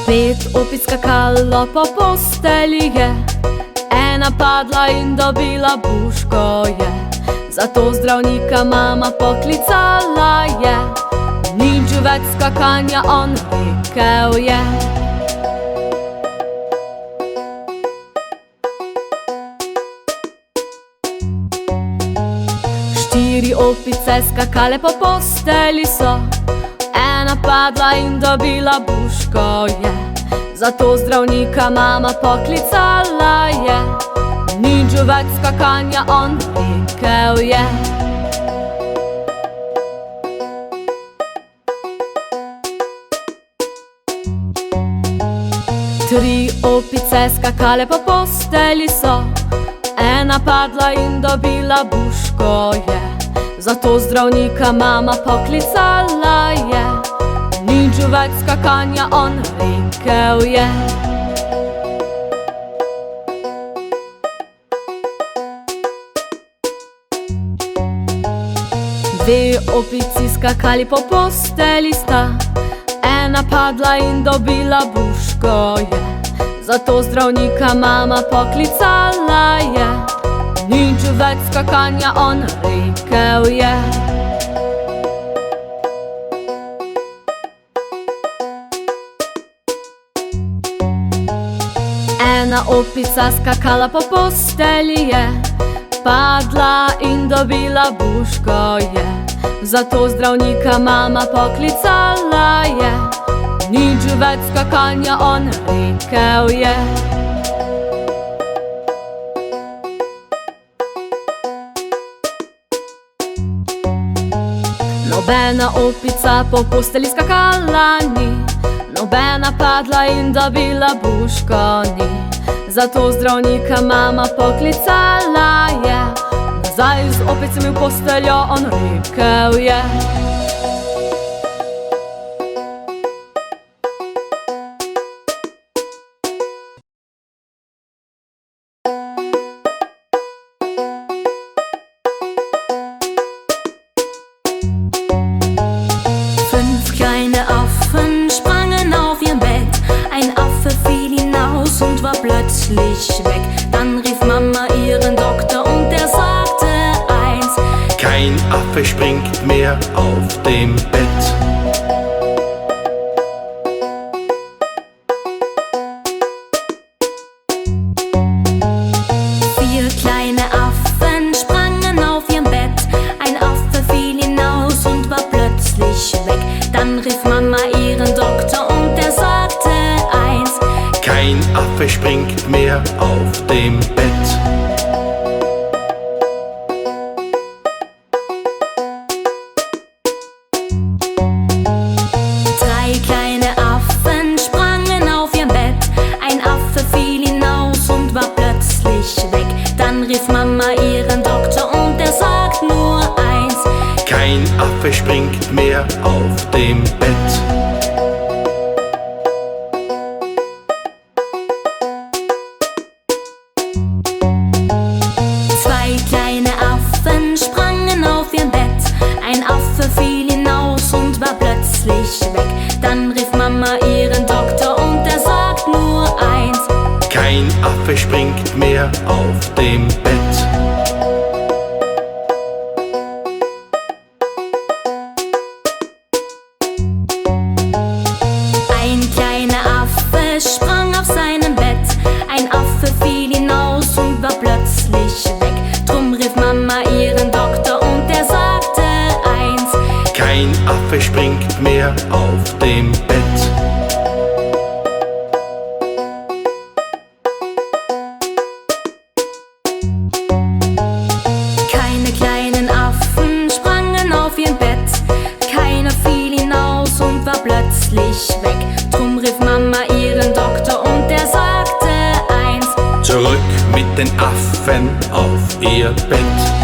Pet opic skakalo po postelji je, ena padla in dobila buško je. Zato zdravnika mama poklicala je, nič več skakanja on rekel je. Štiri opice skakale po postelji so, ena padla in dobila buško je. Zato zdravnika mama poklicala je, nič več skakanja on rekel je. Tri opice skakale po postelji so, ena padla in dobila buško je. Zato zdravnika mama poklicala je, nič več skakanja on rekel je. Dve opici skakali po postelji sta, ena padla in dobila buško je. Zato zdravnika mama poklicala je, nič več skakanja on rekel je. Ena opica skakala po postelji je, padla in dobila buško je. Zato zdravnika mama poklicala je, nič več skakanja on rekel je. Nobena opica po postelji skakala ni, nobena padla in dobila buško ni. Zato zdravnika mama poklicala je, nazaj z opicami v posteljo on rekel je. Fünf kleine Affen sprangen auf ihr Bett. Ein Affe fiel hinaus und war plötzlich weg. Dann rief Mama ihren Doktor und der sagte eins: Kein Affe springt mehr auf dem Bett. Vier kleine Affen sprangen auf ihr Bett. Ein Affe fiel hinaus und war plötzlich weg. Dann rief Mama ihren Doktor und der sagte eins: Kein Affe springt mehr auf dem Bett. Drei kleine Affen sprangen auf ihr Bett. Ein Affe fiel hinaus und war plötzlich weg. Dann rief Mama ihren Doktor und der sagt nur eins: Kein Affe springt mehr auf dem Bett. Zwei kleine Affen sprangen auf ihr Bett. Ein Affe fiel hinaus und war plötzlich weg. Dann rief Mama ihren Doktor und der sagt nur eins: Kein Affe springt mehr auf dem Bett. Ein kleiner Affe sprang auf seinem Bett. Ein Affe fiel hinaus und war plötzlich weg. Drum rief Mama ihren Doktor und der sagte eins: Kein Affe springt mehr auf dem Bett. Keine kleinen Affen sprangen auf ihr Bett. Keiner fiel hinaus und war plötzlich weg. Drum rief Mama ihren Doktor und der sagte eins: Zurück mit den Affen auf ihr Bett.